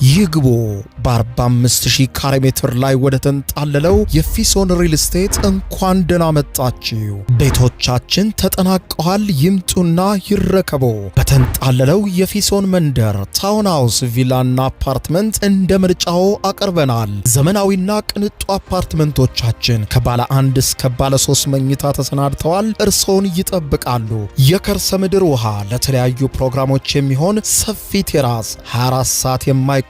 ይግቡ በ45000 ካሬ ሜትር ላይ ወደ ተንጣለለው የፊሶን ሪል ስቴት እንኳን ደህና መጣችሁ። ቤቶቻችን ተጠናቀዋል። ይምጡና ይረከቡ። በተንጣለለው የፊሶን መንደር ታውን ሃውስ፣ ቪላና አፓርትመንት እንደ ምርጫው አቅርበናል። ዘመናዊና ቅንጡ አፓርትመንቶቻችን ከባለ 1 እስከ ባለ 3 መኝታ ተሰናድተዋል። እርሶን ይጠብቃሉ። የከርሰ ምድር ውሃ፣ ለተለያዩ ፕሮግራሞች የሚሆን ሰፊ ቴራስ፣ 24 ሰዓት የማይቋረጥ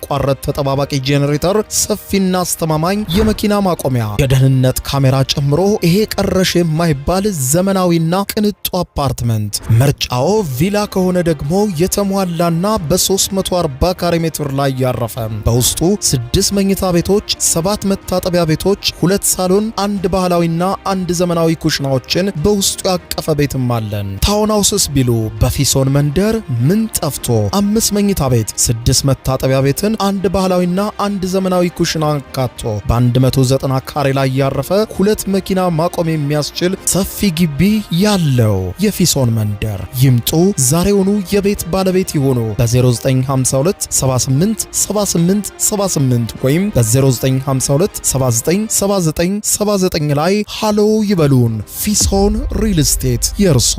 ተጠባባቂ ጄኔሬተር፣ ሰፊና አስተማማኝ የመኪና ማቆሚያ፣ የደህንነት ካሜራ ጨምሮ ይሄ ቀረሽ የማይባል ዘመናዊና ቅንጡ አፓርትመንት። ምርጫው ቪላ ከሆነ ደግሞ የተሟላና በ340 ካሬ ሜትር ላይ ያረፈ በውስጡ 6 መኝታ ቤቶች፣ 7 መታጠቢያ ቤቶች፣ 2 ሳሎን፣ 1 ባህላዊና 1 ዘመናዊ ኩሽናዎችን በውስጡ ያቀፈ ቤትም አለን። ታውን ሃውስስ ቢሉ በፊሶን መንደር ምን ጠፍቶ 5 መኝታ ቤት፣ 6 መታጠቢያ ቤትን፣ 1 ባህላዊና 1 ዘመናዊ ኩሽና አካቶ በ190 ካሬ ላይ ያረፈ 2 መኪና ማቆም የሚያስችል ሰፊ ግቢ ያለው የፊሶን መንደር። ይምጡ፣ ዛሬውኑ የቤት ባለቤት ይሆኑ። በ0952 78 78 78 ወይም በ0952 79 79 79 ላይ ሃሎ ይበሉን። ፊሶን ሪል ስቴት የርሶ።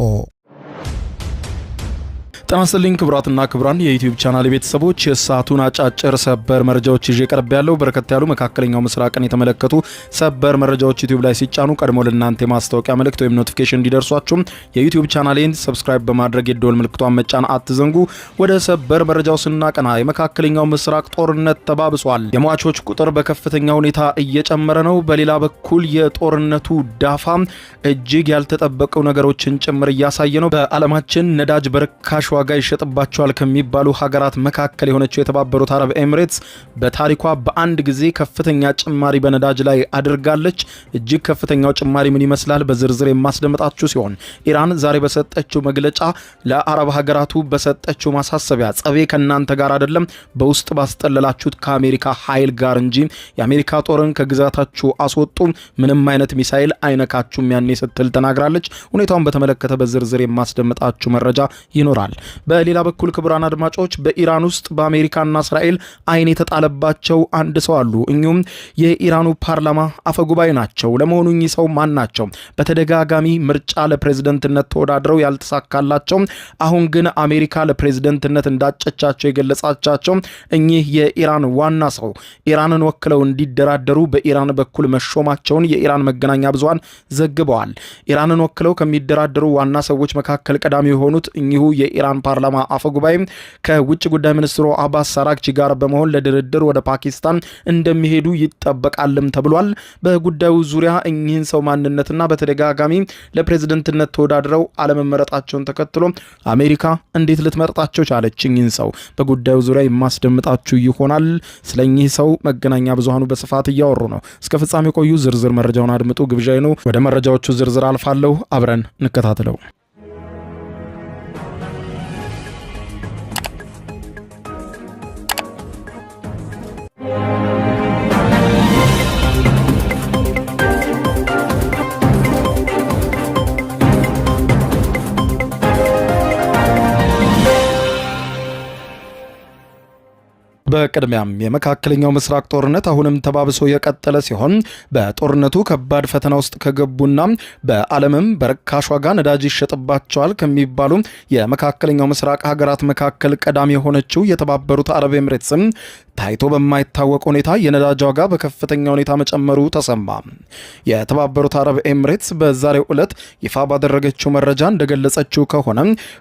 ጤና ይስጥልኝ ክቡራትና ክቡራን የዩቲዩብ ቻናል ቤተሰቦች፣ የሰዓቱን አጫጭር ሰበር መረጃዎች ይዤ ቀርብ ያለው። በርከት ያሉ መካከለኛው ምስራቅን የተመለከቱ ሰበር መረጃዎች ዩቲዩብ ላይ ሲጫኑ ቀድሞ ለእናንተ የማስታወቂያ መልእክት ወይም ኖቲፊኬሽን እንዲደርሷችሁ የዩቲዩብ ቻናሌን ሰብስክራይብ በማድረግ የደወል ምልክቷን መጫን አትዘንጉ። ወደ ሰበር መረጃው ስናቀና የመካከለኛው ምስራቅ ጦርነት ተባብሷል። የሟቾች ቁጥር በከፍተኛ ሁኔታ እየጨመረ ነው። በሌላ በኩል የጦርነቱ ዳፋ እጅግ ያልተጠበቁ ነገሮችን ጭምር እያሳየ ነው። በዓለማችን ነዳጅ በርካሽ ዋጋ ይሸጥባቸዋል ከሚባሉ ሀገራት መካከል የሆነችው የተባበሩት አረብ ኤሚሬትስ በታሪኳ በአንድ ጊዜ ከፍተኛ ጭማሪ በነዳጅ ላይ አድርጋለች። እጅግ ከፍተኛው ጭማሪ ምን ይመስላል በዝርዝር የማስደምጣችሁ ሲሆን ኢራን ዛሬ በሰጠችው መግለጫ ለአረብ ሀገራቱ በሰጠችው ማሳሰቢያ ጸቤ ከናንተ ጋር አይደለም በውስጥ ባስጠለላችሁት ከአሜሪካ ኃይል ጋር እንጂ የአሜሪካ ጦርን ከግዛታችሁ አስወጡ፣ ምንም አይነት ሚሳኤል አይነካችሁም ያኔ ስትል ተናግራለች። ሁኔታውን በተመለከተ በዝርዝር የማስደምጣችሁ መረጃ ይኖራል። በሌላ በኩል ክቡራን አድማጮች በኢራን ውስጥ በአሜሪካና እስራኤል አይን የተጣለባቸው አንድ ሰው አሉ። እኚሁም የኢራኑ ፓርላማ አፈጉባኤ ናቸው። ለመሆኑ እኚህ ሰው ማን ናቸው? በተደጋጋሚ ምርጫ ለፕሬዝደንትነት ተወዳድረው ያልተሳካላቸው፣ አሁን ግን አሜሪካ ለፕሬዝደንትነት እንዳጨቻቸው የገለጻቻቸው እኚህ የኢራን ዋና ሰው ኢራንን ወክለው እንዲደራደሩ በኢራን በኩል መሾማቸውን የኢራን መገናኛ ብዙሃን ዘግበዋል። ኢራንን ወክለው ከሚደራደሩ ዋና ሰዎች መካከል ቀዳሚ የሆኑት እኚሁ የኢራን ፓርላማ አፈጉባኤ ከውጭ ጉዳይ ሚኒስትሩ አባስ አራግቺ ጋር በመሆን ለድርድር ወደ ፓኪስታን እንደሚሄዱ ይጠበቃልም ተብሏል። በጉዳዩ ዙሪያ እኚህን ሰው ማንነትና በተደጋጋሚ ለፕሬዝደንትነት ተወዳድረው አለመመረጣቸውን ተከትሎ አሜሪካ እንዴት ልትመርጣቸው ቻለች እኚህን ሰው በጉዳዩ ዙሪያ የማስደምጣችሁ ይሆናል። ስለኚህ ሰው መገናኛ ብዙሃኑ በስፋት እያወሩ ነው። እስከ ፍጻሜ ቆዩ። ዝርዝር መረጃውን አድምጡ ግብዣዬ ነው። ወደ መረጃዎቹ ዝርዝር አልፋለሁ። አብረን እንከታተለው። በቅድሚያም የመካከለኛው ምስራቅ ጦርነት አሁንም ተባብሶ የቀጠለ ሲሆን በጦርነቱ ከባድ ፈተና ውስጥ ከገቡና በዓለምም በርካሽ ዋጋ ነዳጅ ይሸጥባቸዋል ከሚባሉ የመካከለኛው ምስራቅ ሀገራት መካከል ቀዳሚ የሆነችው የተባበሩት አረብ ኤሚሬትስም ታይቶ በማይታወቅ ሁኔታ የነዳጅ ዋጋ በከፍተኛ ሁኔታ መጨመሩ ተሰማ። የተባበሩት አረብ ኤሚሬትስ በዛሬው ዕለት ይፋ ባደረገችው መረጃ እንደገለጸችው ከሆነ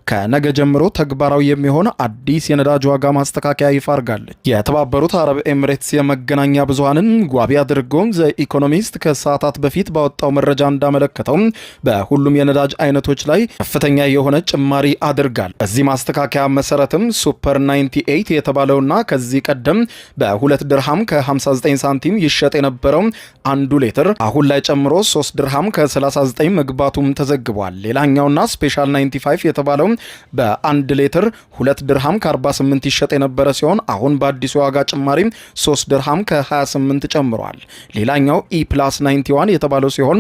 ከነገ ጀምሮ ተግባራዊ የሚሆን አዲስ የነዳጅ ዋጋ ማስተካከያ ይፋ አድርጋለች። የተባበሩት አረብ ኤሚሬትስ የመገናኛ ብዙሃንን ጓቢ አድርጎ ዘ ኢኮኖሚስት ከሰዓታት በፊት ባወጣው መረጃ እንዳመለከተው በሁሉም የነዳጅ አይነቶች ላይ ከፍተኛ የሆነ ጭማሪ አድርጋል። በዚህ ማስተካከያ መሰረትም ሱፐር 98 የተባለውና ከዚህ ቀደም በ2 ድርሃም ከ59 ሳንቲም ይሸጥ የነበረው 1 ሊትር አሁን ላይ ጨምሮ 3 ድርሃም ከ39 መግባቱም ተዘግቧል። ሌላኛውና ስፔሻል 95 የተባለው በ1 ሊትር 2 ድርሃም ከ48 ይሸጥ የነበረ ሲሆን አሁን በአዲሱ ዋጋ ጭማሪ 3 ድርሃም ከ28 ጨምሯል። ሌላኛው E+ 91 የተባለው ሲሆን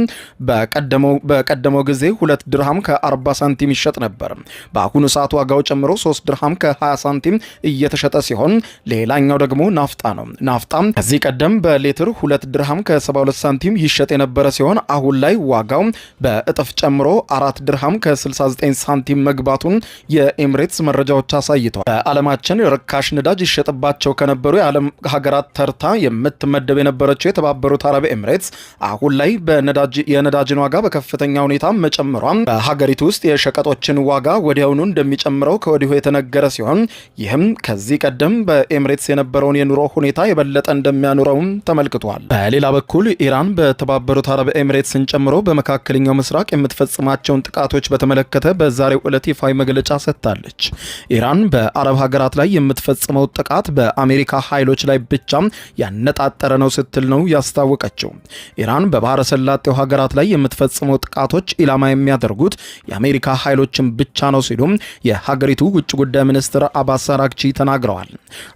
በቀደመው ጊዜ 2 ድርሃም ከ40 ሳንቲም ይሸጥ ነበር። በአሁኑ ሰዓት ዋጋው ጨምሮ 3 ድርሃም ከ20 ሳንቲም እየተሸጠ ሲሆን ሌላኛው ደግሞ ደግሞ ናፍጣ ነው። ናፍጣ ከዚህ ቀደም በሌትር 2 ድርሃም ከ72 ሳንቲም ይሸጥ የነበረ ሲሆን አሁን ላይ ዋጋው በእጥፍ ጨምሮ 4 ድርሃም ከ69 ሳንቲም መግባቱን የኤምሬትስ መረጃዎች አሳይተዋል። በዓለማችን ርካሽ ነዳጅ ይሸጥባቸው ከነበሩ የዓለም ሀገራት ተርታ የምትመደብ የነበረችው የተባበሩት አረብ ኤምሬትስ አሁን ላይ የነዳጅን ዋጋ በከፍተኛ ሁኔታ መጨመሯ በሀገሪቱ ውስጥ የሸቀጦችን ዋጋ ወዲያውኑ እንደሚጨምረው ከወዲሁ የተነገረ ሲሆን ይህም ከዚህ ቀደም በኤምሬትስ የነበረውን የኑሮ ሁኔታ የበለጠ እንደሚያኑረውም ተመልክቷል። በሌላ በኩል ኢራን በተባበሩት አረብ ኤምሬትስን ጨምሮ በመካከለኛው ምስራቅ የምትፈጽማቸውን ጥቃቶች በተመለከተ በዛሬው ዕለት ይፋዊ መግለጫ ሰጥታለች። ኢራን በአረብ ሀገራት ላይ የምትፈጽመው ጥቃት በአሜሪካ ኃይሎች ላይ ብቻ ያነጣጠረ ነው ስትል ነው ያስታወቀችው። ኢራን በባህረ ሰላጤው ሀገራት ላይ የምትፈጽመው ጥቃቶች ኢላማ የሚያደርጉት የአሜሪካ ኃይሎችን ብቻ ነው ሲሉ የሀገሪቱ ውጭ ጉዳይ ሚኒስትር አባስ አራግቺ ተናግረዋል።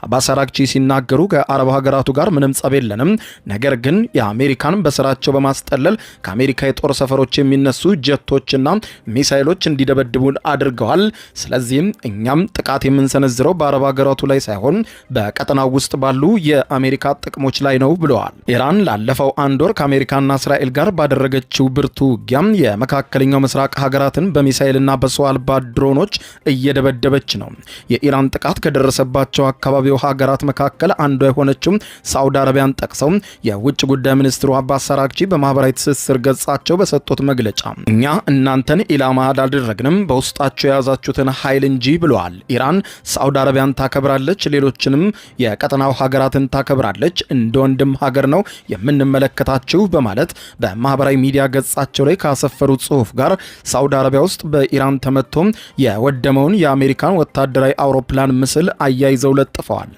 አባስ አራግቺ ሲናገሩ ከአረብ ሀገራቱ ጋር ምንም ጸብ የለንም፣ ነገር ግን የአሜሪካን በስራቸው በማስጠለል ከአሜሪካ የጦር ሰፈሮች የሚነሱ ጀቶችና ሚሳይሎች እንዲደበድቡን አድርገዋል። ስለዚህም እኛም ጥቃት የምንሰነዝረው በአረብ ሀገራቱ ላይ ሳይሆን በቀጠናው ውስጥ ባሉ የአሜሪካ ጥቅሞች ላይ ነው ብለዋል። ኢራን ላለፈው 1 ወር ከአሜሪካና እስራኤል ጋር ባደረገችው ብርቱ ውጊያም የመካከለኛው ምስራቅ ሀገራትን በሚሳይልና በሰው አልባ ድሮኖች እየደበደበች ነው። የኢራን ጥቃት ከደረሰባቸው አካባቢው ሀገራት መካከል አንዷ የሆነችው ሳውዲ አረቢያን ጠቅሰው የውጭ ጉዳይ ሚኒስትሩ አባስ አራግቺ በማህበራዊ ትስስር ገጻቸው በሰጡት መግለጫ እኛ እናንተን ኢላማ አላደረግንም፣ በውስጣቸው የያዛችሁትን ኃይል እንጂ ብለዋል። ኢራን ሳውዲ አረቢያን ታከብራለች፣ ሌሎችንም የቀጠናው ሀገራትን ታከብራለች፣ እንደ ወንድም ሀገር ነው የምንመለከታችሁ በማለት በማህበራዊ ሚዲያ ገጻቸው ላይ ካሰፈሩት ጽሑፍ ጋር ሳውዲ አረቢያ ውስጥ በኢራን ተመቶ የወደመውን የአሜሪካን ወታደራዊ አውሮፕላን ምስል አያይዘው ለጥፈዋል።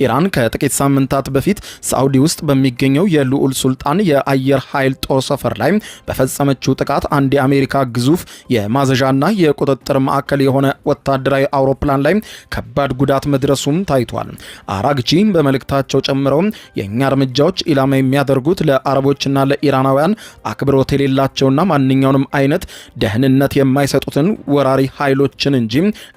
ኢራን ከጥቂት ሳምንታት በፊት ሳውዲ ውስጥ በሚገኘው የልዑል ሱልጣን የአየር ኃይል ጦር ሰፈር ላይ በፈጸመችው ጥቃት አንድ የአሜሪካ ግዙፍ የማዘዣና የቁጥጥር ማዕከል የሆነ ወታደራዊ አውሮፕላን ላይ ከባድ ጉዳት መድረሱም ታይቷል። አራግቺ በመልእክታቸው ጨምረው የእኛ እርምጃዎች ኢላማ የሚያደርጉት ለአረቦችና ለኢራናውያን አክብሮት የሌላቸውና ማንኛውንም አይነት ደህንነት የማይሰጡትን ወራሪ ኃይሎችን እንጂ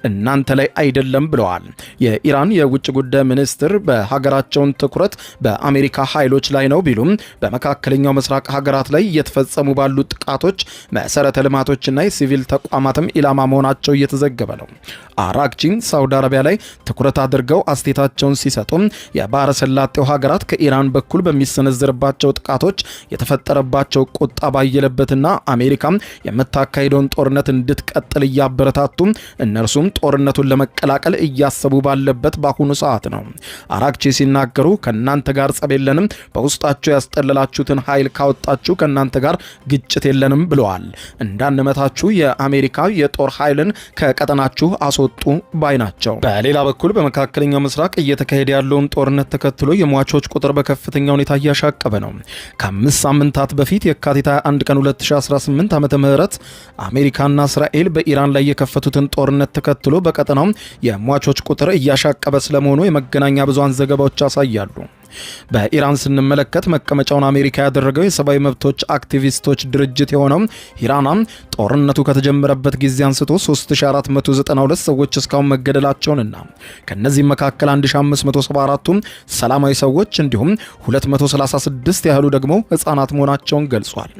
እናንተ ላይ አይደለም ብለዋል። የኢራን የውጭ ጉዳይ ሚኒስትር በሀገራቸውን ትኩረት በአሜሪካ ኃይሎች ላይ ነው ቢሉም በመካከለኛው ምስራቅ ሀገራት ላይ እየተፈጸሙ ባሉ ጥቃቶች መሰረተ ልማቶችና የሲቪል ተቋማትም ኢላማ መሆናቸው እየተዘገበ ነው። አራግቺ ሳውዲ አረቢያ ላይ ትኩረት አድርገው አስተያየታቸውን ሲሰጡ የባህረ ሰላጤው ሀገራት ከኢራን በኩል በሚሰነዘርባቸው ጥቃቶች የተፈጠረባቸው ቁጣ ባየለበትና አሜሪካ የምታካሂደውን ጦርነት እንድትቀጥል እያበረታቱ እነርሱም ጦርነቱን ለመቀላቀል እያሰቡ ባለበት በአሁኑ ሰዓት ነው። አራግቺ ሲናገሩ ከእናንተ ጋር ጸብ የለንም፣ በውስጣችሁ ያስጠለላችሁትን ኃይል ካወጣችሁ ከእናንተ ጋር ግጭት የለንም ብለዋል። እንዳንመታችሁ የአሜሪካ የጦር ኃይልን ከቀጠናችሁ አስወጡ ባይ ናቸው። በሌላ በኩል በመካከለኛው ምስራቅ እየተካሄደ ያለውን ጦርነት ተከትሎ የሟቾች ቁጥር በከፍተኛ ሁኔታ እያሻቀበ ነው። ከ5 ሳምንታት በፊት የካቲት 21 ቀን 2018 ዓመተ ምህረት አሜሪካና እስራኤል በኢራን ላይ የከፈቱትን ጦርነት ተከትሎ በቀጠናው የሟቾች ቁጥር እያሻቀበ ስለመሆኑ የመገናኛ ብዙሃን ዘገባዎች ያሳያሉ። በኢራን ስንመለከት መቀመጫውን አሜሪካ ያደረገው የሰብአዊ መብቶች አክቲቪስቶች ድርጅት የሆነው ሂራና ጦርነቱ ከተጀመረበት ጊዜ አንስቶ 3492 ሰዎች እስካሁን መገደላቸውንና ከነዚህ መካከል 1574ቱ ሰላማዊ ሰዎች እንዲሁም 236 ያህሉ ደግሞ ህጻናት መሆናቸውን ገልጿል።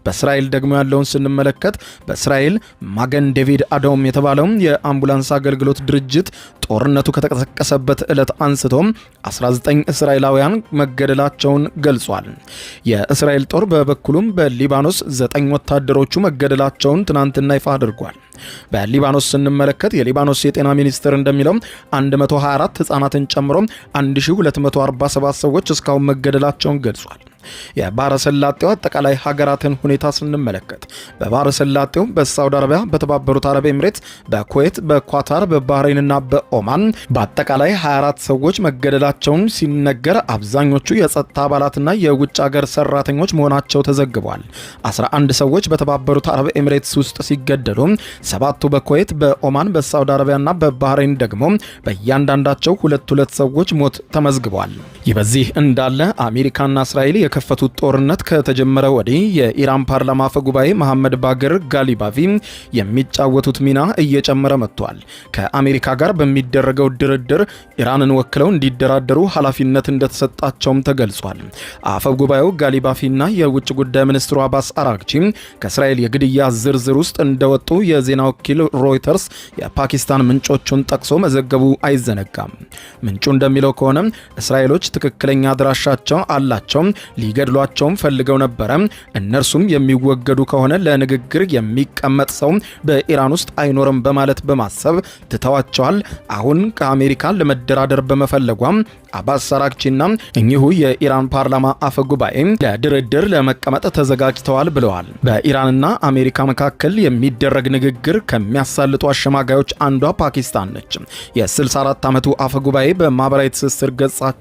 በእስራኤል ደግሞ ያለውን ስንመለከት በእስራኤል ማገን ዴቪድ አዶም የተባለው የአምቡላንስ አገልግሎት ድርጅት ጦርነቱ ከተቀሰቀሰበት ዕለት አንስቶ 19 እስራኤላውያን መገደላቸውን ገልጿል። የእስራኤል ጦር በበኩሉም በሊባኖስ 9 ወታደሮቹ መገደላቸውን ትናንትና ይፋ አድርጓል። በሊባኖስ ስንመለከት የሊባኖስ የጤና ሚኒስቴር እንደሚለው 124 ህጻናትን ጨምሮ 1247 ሰዎች እስካሁን መገደላቸውን ገልጿል። የባህረ ሰላጤው አጠቃላይ ሀገራትን ሁኔታ ስንመለከት በባህረ ሰላጤው በሳውዲ አረቢያ፣ በተባበሩት አረብ ኤምሬትስ፣ በኩዌት፣ በኳታር፣ በባህሬንና በኦማን በአጠቃላይ 24 ሰዎች መገደላቸውን ሲነገር አብዛኞቹ የጸጥታ አባላትና የውጭ ሀገር ሰራተኞች መሆናቸው ተዘግቧል። 11 ሰዎች በተባበሩት አረብ ኤምሬትስ ውስጥ ሲገደሉ 7ቱ በኩዌት፣ በኦማን፣ በሳውዲ አረቢያና በባህሬን ደግሞ በእያንዳንዳቸው 2 ሰዎች ሞት ተመዝግቧል። ይህ በዚህ እንዳለ አሜሪካና እስራኤል የከፈቱት ጦርነት ከተጀመረ ወዲህ የኢራን ፓርላማ አፈ ጉባኤ መሐመድ ባግር ጋሊባፊ የሚጫወቱት ሚና እየጨመረ መጥቷል። ከአሜሪካ ጋር በሚደረገው ድርድር ኢራንን ወክለው እንዲደራደሩ ኃላፊነት እንደተሰጣቸውም ተገልጿል። አፈ ጉባኤው ጋሊባፊና የውጭ ጉዳይ ሚኒስትሩ አባስ አራግቺ ከእስራኤል የግድያ ዝርዝር ውስጥ እንደወጡ የዜና ወኪል ሮይተርስ የፓኪስታን ምንጮቹን ጠቅሶ መዘገቡ አይዘነጋም። ምንጩ እንደሚለው ከሆነ እስራኤሎች ትክክለኛ አድራሻቸው አላቸው፣ ሊገድሏቸውም ፈልገው ነበረ። እነርሱም የሚወገዱ ከሆነ ለንግግር የሚቀመጥ ሰው በኢራን ውስጥ አይኖርም በማለት በማሰብ ትተዋቸዋል። አሁን ከአሜሪካ ለመደራደር በመፈለጓም አባስ አራግቺና እኚሁ የኢራን ፓርላማ አፈ ጉባኤ ለድርድር ለመቀመጥ ተዘጋጅተዋል ብለዋል። በኢራንና አሜሪካ መካከል የሚደረግ ንግግር ከሚያሳልጡ አሸማጋዮች አንዷ ፓኪስታን ነች። የ64 ዓመቱ አፈ ጉባኤ በማህበራዊ ትስስር ገጻቸው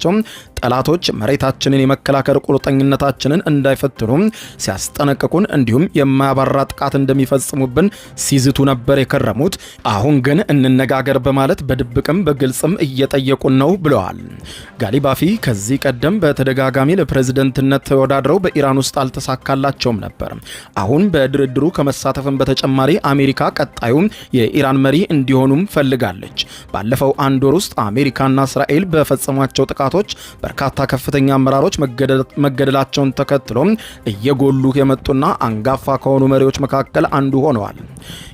ጠላቶች መሬታችንን የመከላከል ቁርጠኝነታችንን እንዳይፈትኑ ሲያስጠነቅቁን እንዲሁም የማያባራ ጥቃት እንደሚፈጽሙብን ሲዝቱ ነበር የከረሙት። አሁን ግን እንነጋገር በማለት በድብቅም በግልጽም እየጠየቁን ነው ብለዋል። ጋሊባፊ ከዚህ ቀደም በተደጋጋሚ ለፕሬዝደንትነት ተወዳድረው በኢራን ውስጥ አልተሳካላቸውም ነበር። አሁን በድርድሩ ከመሳተፍም በተጨማሪ አሜሪካ ቀጣዩ የኢራን መሪ እንዲሆኑም ፈልጋለች። ባለፈው አንድ ወር ውስጥ አሜሪካና እስራኤል በፈጸሟቸው ጥቃቶች በርካታ ከፍተኛ አመራሮች መገደላቸውን ተከትሎ እየጎሉ የመጡና አንጋፋ ከሆኑ መሪዎች መካከል አንዱ ሆነዋል።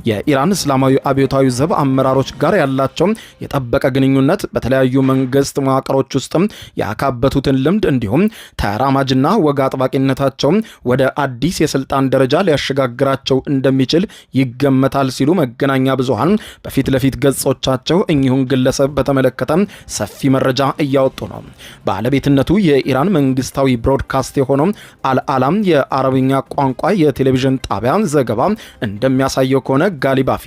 የኢራን እስላማዊ አብዮታዊ ዘብ አመራሮች ጋር ያላቸው የጠበቀ ግንኙነት በተለያዩ መንግስት መዋቅሮች ውስጥ ያካበቱትን ልምድ እንዲሁም ተራማጅና ወግ አጥባቂነታቸው ወደ አዲስ የስልጣን ደረጃ ሊያሸጋግራቸው እንደሚችል ይገመታል ሲሉ መገናኛ ብዙሃን በፊት ለፊት ገጾቻቸው እኚሁን ግለሰብ በተመለከተ ሰፊ መረጃ እያወጡ ነው። ባለቤትነቱ የኢራን መንግስታዊ ብሮድካስት የሆነው አልዓላም የአረብኛ ቋንቋ የቴሌቪዥን ጣቢያ ዘገባ እንደሚያሳየው ከሆነ ጋሊባፊ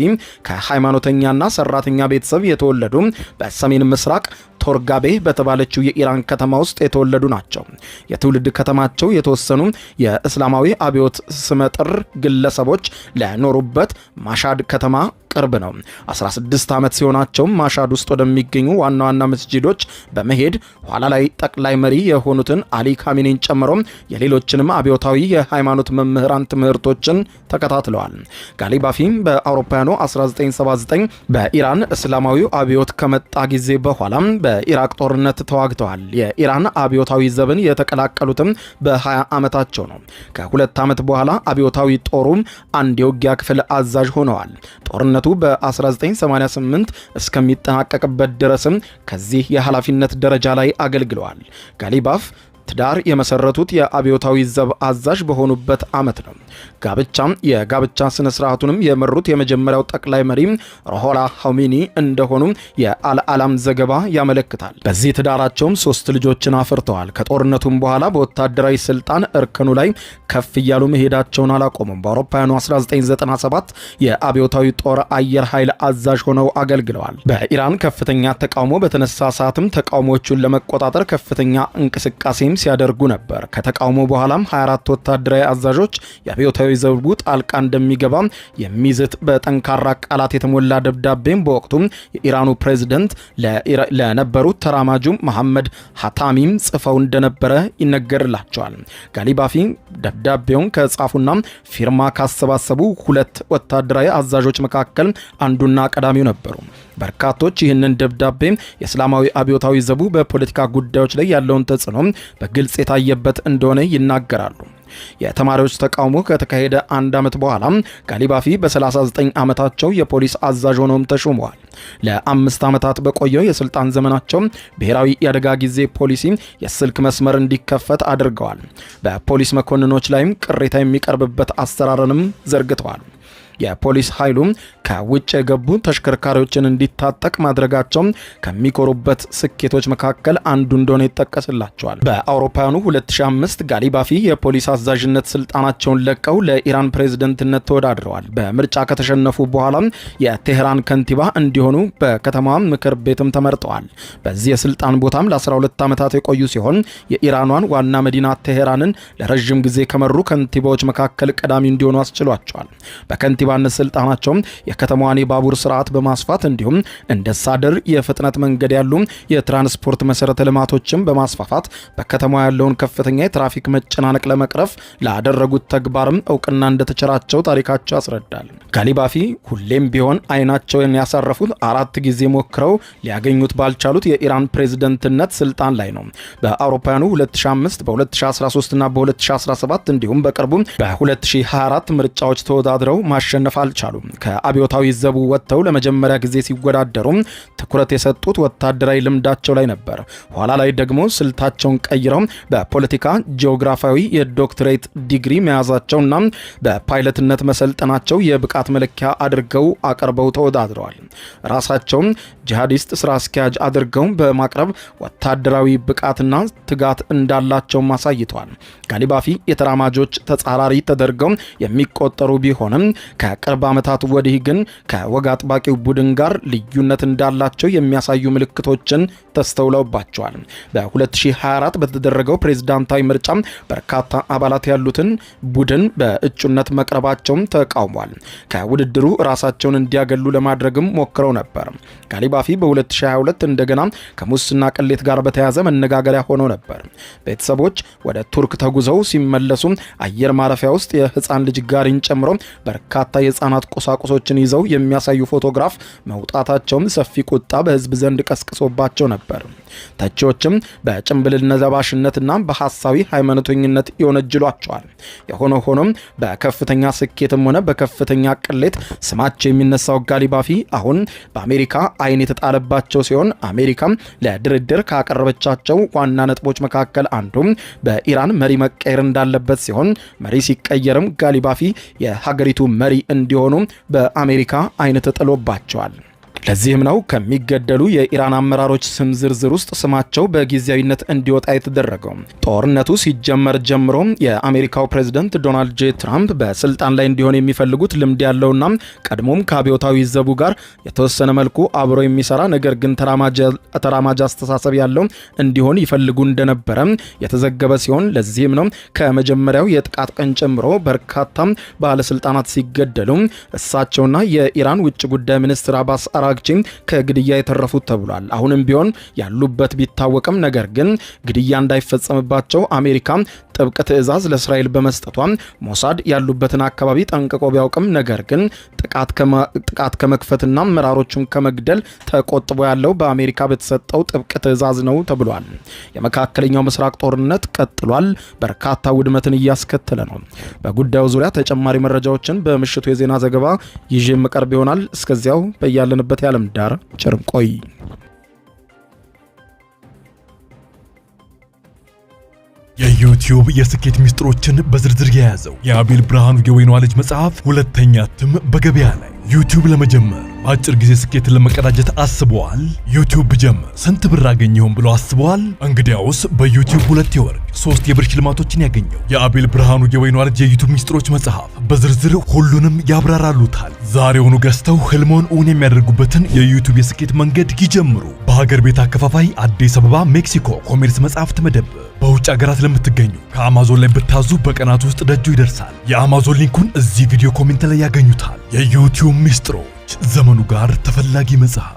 ከሃይማኖተኛና ሰራተኛ ቤተሰብ የተወለዱ በሰሜን ምስራቅ ቶርጋቤ በተባለችው የኢራን ከተማ ውስጥ የተወለዱ ናቸው። የትውልድ ከተማቸው የተወሰኑ የእስላማዊ አብዮት ስመጥር ግለሰቦች ለኖሩበት ማሻድ ከተማ ቅርብ ነው። 16 ዓመት ሲሆናቸው ማሻድ ውስጥ ወደሚገኙ ዋና ዋና መስጂዶች በመሄድ ኋላ ላይ ጠቅላይ መሪ የሆኑትን አሊ ካሚኒን ጨምሮ የሌሎችንም አብዮታዊ የሃይማኖት መምህራን ትምህርቶችን ተከታትለዋል። ጋሊባፊ በአውሮፓውያኑ 1979 በኢራን እስላማዊ አብዮት ከመጣ ጊዜ በኋላ በኢራቅ ጦርነት ተዋግተዋል። የኢራን አብዮታዊ ዘብን የተቀላቀሉትም በ20 ዓመታቸው ነው። ከሁለት ዓመት በኋላ አብዮታዊ ጦሩም አንድ የውጊያ ክፍል አዛዥ ሆነዋል። ጦርነቱ በ1988 እስከሚጠናቀቅበት ድረስም ከዚህ የኃላፊነት ደረጃ ላይ አገልግለዋል። ጋሊባፍ ትዳር የመሰረቱት የአብዮታዊ ዘብ አዛዥ በሆኑበት ዓመት ነው። የጋብቻ ስነ ስርዓቱንም የመሩት የመጀመሪያው ጠቅላይ መሪ ሮሆላ ሆሜኒ እንደሆኑ የአልዓላም ዘገባ ያመለክታል። በዚህ ትዳራቸውም 3 ልጆችን አፍርተዋል። ከጦርነቱም በኋላ በወታደራዊ ስልጣን እርከኑ ላይ ከፍ እያሉ መሄዳቸውን አላቆሙም። በአውሮፓውያኑ 1997 የአብዮታዊ ጦር አየር ኃይል አዛዥ ሆነው አገልግለዋል። በኢራን ከፍተኛ ተቃውሞ በተነሳ ሰዓትም ተቃውሞቹን ለመቆጣጠር ከፍተኛ እንቅስቃሴም ሲያደርጉ ነበር። ከተቃውሞ በኋላም 24 ወታደራዊ አዛዦች የአብዮታዊ ዘቡ ጣልቃ እንደሚገባ የሚዝት በጠንካራ ቃላት የተሞላ ደብዳቤም በወቅቱ የኢራኑ ፕሬዝደንት ለነበሩት ተራማጁ መሐመድ ሀታሚም ጽፈው እንደነበረ ይነገርላቸዋል። ጋሊባፊ ደብዳቤውን ከጻፉና ፊርማ ካሰባሰቡ 2 ወታደራዊ አዛዦች መካከል አንዱና ቀዳሚው ነበሩ። በርካቶች ይህንን ደብዳቤ የእስላማዊ አብዮታዊ ዘቡ በፖለቲካ ጉዳዮች ላይ ያለውን ተጽዕኖ በግልጽ የታየበት እንደሆነ ይናገራሉ። የተማሪዎች ተቃውሞ ከተካሄደ 1 ዓመት በኋላ ጋሊባፊ በ39 ዓመታቸው የፖሊስ አዛዥ ሆነውም ተሾመዋል። ለ5 ዓመታት በቆየው የስልጣን ዘመናቸው ብሔራዊ የአደጋ ጊዜ ፖሊሲ የስልክ መስመር እንዲከፈት አድርገዋል። በፖሊስ መኮንኖች ላይም ቅሬታ የሚቀርብበት አሰራርንም ዘርግተዋል። የፖሊስ ኃይሉ ከውጭ የገቡ ተሽከርካሪዎችን እንዲታጠቅ ማድረጋቸው ከሚኮሩበት ስኬቶች መካከል አንዱ እንደሆነ ይጠቀስላቸዋል። በአውሮፓውያኑ 2005 ጋሊባፊ የፖሊስ አዛዥነት ስልጣናቸውን ለቀው ለኢራን ፕሬዝደንትነት ተወዳድረዋል። በምርጫ ከተሸነፉ በኋላ የቴህራን ከንቲባ እንዲሆኑ በከተማዋ ምክር ቤትም ተመርጠዋል። በዚህ የስልጣን ቦታም ለ12 ዓመታት የቆዩ ሲሆን የኢራኗን ዋና መዲና ቴህራንን ለረዥም ጊዜ ከመሩ ከንቲባዎች መካከል ቀዳሚ እንዲሆኑ አስችሏቸዋል። በከንቲባነት ስልጣናቸውም የከተማዋን የባቡር ስርዓት በማስፋት እንዲሁም እንደ ሳድር የፍጥነት መንገድ ያሉ የትራንስፖርት መሰረተ ልማቶችን በማስፋፋት በከተማዋ ያለውን ከፍተኛ የትራፊክ መጨናነቅ ለመቅረፍ ላደረጉት ተግባርም እውቅና እንደተቸራቸው ታሪካቸው ያስረዳል። ጋሊባፊ ሁሌም ቢሆን አይናቸውን ያሳረፉት 4 ጊዜ ሞክረው ሊያገኙት ባልቻሉት የኢራን ፕሬዝዳንትነት ስልጣን ላይ ነው። በአውሮፓውያኑ 2005 በ2013 እና በ2017 እንዲሁም በቅርቡ በ2024 ምርጫዎች ተወዳድረው ማሸነፍ አልቻሉም። ከአብዮታዊ ዘቡ ወጥተው ለመጀመሪያ ጊዜ ሲወዳደሩ ትኩረት የሰጡት ወታደራዊ ልምዳቸው ላይ ነበር። ኋላ ላይ ደግሞ ስልታቸውን ቀይረው በፖለቲካ ጂኦግራፊያዊ የዶክትሬት ዲግሪ መያዛቸውና በፓይለትነት መሰልጠናቸው የብቃት መለኪያ አድርገው አቅርበው ተወዳድረዋል። ራሳቸውም ጂሃዲስት ስራ አስኪያጅ አድርገው በማቅረብ ወታደራዊ ብቃትና ትጋት እንዳላቸው አሳይተዋል። ጋሊባፊ የተራማጆች ተጻራሪ ተደርገው የሚቆጠሩ ቢሆንም ከቅርብ ዓመታት ወዲህ ግን ከወግ አጥባቂው ቡድን ጋር ልዩነት እንዳላቸው የሚያሳዩ ምልክቶችን ተስተውለውባቸዋል። በ2024 በተደረገው ፕሬዝዳንታዊ ምርጫ በርካታ አባላት ያሉትን ቡድን በእጩነት መቅረባቸውን ተቃውሟል። ከውድድሩ ራሳቸውን እንዲያገሉ ለማድረግም ሞክረው ነበር። ጋሊባፊ በ2022 እንደገና ከሙስና ቅሌት ጋር በተያያዘ መነጋገሪያ ሆነው ነበር። ቤተሰቦች ወደ ቱርክ ተጉዘው ሲመለሱ አየር ማረፊያ ውስጥ የህፃን ልጅ ጋሪን ጨምሮ በርካታ የህፃናት ቁሳቁሶችን ይዘው የሚያሳዩ ፎቶግራፍ መውጣታቸውም ሰፊ ቁጣ በህዝብ ዘንድ ቀስቅሶባቸው ነበር። ተቺዎችም በጭምብል ነዘባሽነትና በሐሳዊ ሃይማኖተኝነት ይወነጅሏቸዋል። የሆነ ሆኖም በከፍተኛ ስኬትም ሆነ በከፍተኛ ቅሌት ስማቸው የሚነሳው ጋሊባፊ አሁን በአሜሪካ አይን የተጣለባቸው ሲሆን አሜሪካም ለድርድር ካቀረበቻቸው ዋና ነጥቦች መካከል አንዱ በኢራን መሪ መቀየር እንዳለበት ሲሆን መሪ ሲቀየርም ጋሊባፊ የሀገሪቱ መሪ እንዲሆኑ በአሜሪካ አይን ተጥሎባቸዋል። ለዚህም ነው ከሚገደሉ የኢራን አመራሮች ስም ዝርዝር ውስጥ ስማቸው በጊዜያዊነት እንዲወጣ የተደረገው። ጦርነቱ ሲጀመር ጀምሮ የአሜሪካው ፕሬዝዳንት ዶናልድ ጄ ትራምፕ በስልጣን ላይ እንዲሆን የሚፈልጉት ልምድ ያለውና ቀድሞም ከአብዮታዊ ዘቡ ጋር የተወሰነ መልኩ አብሮ የሚሰራ ነገር ግን ተራማጅ አስተሳሰብ ያለው እንዲሆን ይፈልጉ እንደነበረ የተዘገበ ሲሆን ለዚህም ነው ከመጀመሪያው የጥቃት ቀን ጀምሮ በርካታ ባለስልጣናት ሲገደሉ እሳቸውና የኢራን ውጭ ጉዳይ ሚኒስትር አባስ አራግቺ ከግድያ የተረፉት ተብሏል። አሁንም ቢሆን ያሉበት ቢታወቅም ነገር ግን ግድያ እንዳይፈጸምባቸው አሜሪካ ጥብቅ ትዕዛዝ ለእስራኤል በመስጠቷ ሞሳድ ያሉበትን አካባቢ ጠንቅቆ ቢያውቅም ነገር ግን ጥቃት ከመክፈትና አመራሮቹን ከመግደል ተቆጥቦ ያለው በአሜሪካ በተሰጠው ጥብቅ ትዕዛዝ ነው ተብሏል። የመካከለኛው ምስራቅ ጦርነት ቀጥሏል። በርካታ ውድመትን እያስከተለ ነው። በጉዳዩ ዙሪያ ተጨማሪ መረጃዎችን በምሽቱ የዜና ዘገባ ይዤ መቀርብ ይሆናል። እስከዚያው በያለንበት የዓለም ዳር ቸር እንቆይ። የዩቲዩብ የስኬት ሚስጥሮችን በዝርዝር የያዘው የአቤል ብርሃኑ የወይኗ ልጅ መጽሐፍ ሁለተኛ እትም በገበያ ላይ። ዩቲዩብ ለመጀመር በአጭር ጊዜ ስኬትን ለመቀዳጀት አስበዋል? ዩቲዩብ ብጀምር ስንት ብር አገኘሁም ብሎ አስበዋል? እንግዲያውስ በዩቲዩብ 2 የወርቅ 3 የብር ሽልማቶችን ያገኘው የአቤል ብርሃኑ የወይኗ ልጅ የዩቲዩብ ሚስጥሮች መጽሐፍ በዝርዝር ሁሉንም ያብራራሉታል። ዛሬውኑ ገዝተው ህልሞን እውን የሚያደርጉበትን የዩቲዩብ የስኬት መንገድ ይጀምሩ። በሀገር ቤት አከፋፋይ አዲስ አበባ ሜክሲኮ ኮሜርስ መጽሐፍት መደብር። በውጭ ሀገራት ለምትገኙ ከአማዞን ላይ ብታዙ በቀናት ውስጥ ደጁ ይደርሳል። የአማዞን ሊንኩን እዚህ ቪዲዮ ኮሜንት ላይ ያገኙታል። የዩቲዩብ ሚስጥሮች፣ ዘመኑ ጋር ተፈላጊ መጽሐፍ።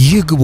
ይግቦ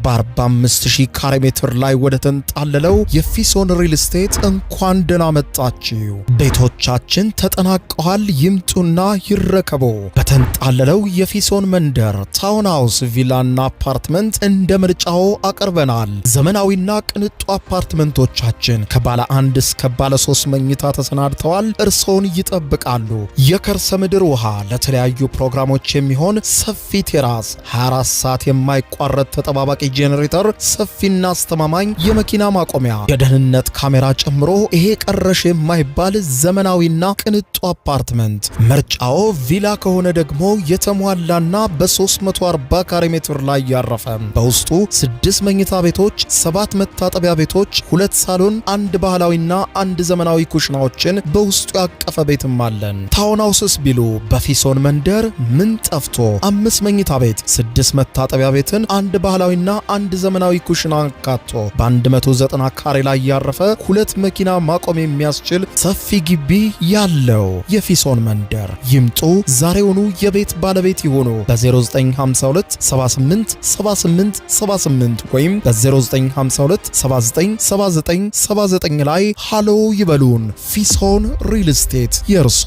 በ45000 ካሬ ሜትር ላይ ወደ ተንጣለለው የፊሶን ሪል ስቴት እንኳን ደህና መጣችሁ። ቤቶቻችን ተጠናቀዋል። ይምጡና ይረከቡ። በተንጣለለው የፊሶን መንደር ታውን ሃውስ፣ ቪላና አፓርትመንት እንደ ምርጫው አቅርበናል። ዘመናዊና ቅንጡ አፓርትመንቶቻችን ከባለ 1 እስከ ባለ 3 መኝታ ተሰናድተዋል። እርሶን ይጠብቃሉ። የከርሰ ምድር ውሃ፣ ለተለያዩ ፕሮግራሞች የሚሆን ሰፊ ቴራስ፣ 24 ሰዓት የማይቋረጥ ተጠባባቂ ጄኔሬተር፣ ሰፊና አስተማማኝ የመኪና ማቆሚያ፣ የደህንነት ካሜራ ጨምሮ ይሄ ቀረሽ የማይባል ዘመናዊና ቅንጡ አፓርትመንት። ምርጫው ቪላ ከሆነ ደግሞ የተሟላና በ340 ካሬ ሜትር ላይ ያረፈ በውስጡ 6 መኝታ ቤቶች፣ 7 መታጠቢያ ቤቶች፣ 2 ሳሎን፣ 1 ባህላዊና 1 ዘመናዊ ኩሽናዎችን በውስጡ ያቀፈ ቤትም አለን። ታውን ሃውስስ ቢሉ በፊሶን መንደር ምን ጠፍቶ 5 መኝታ ቤት፣ 6 መታጠቢያ ቤትን፣ 1 ባህላዊና 1 ዘመናዊ ኩሽና አካቶ በ190 ካሬ ላይ ያረፈ 2 መኪና ማቆም የሚያስችል ሰፊ ግቢ ያለው የፊሶን መንደር። ይምጡ፣ ዛሬውኑ የቤት ባለቤት ይሆኑ። በ0952 78 78 78 ወይም በ0952 79 79 79 ላይ ሃሎ ይበሉን። ፊሶን ሪል ስቴት የርሶ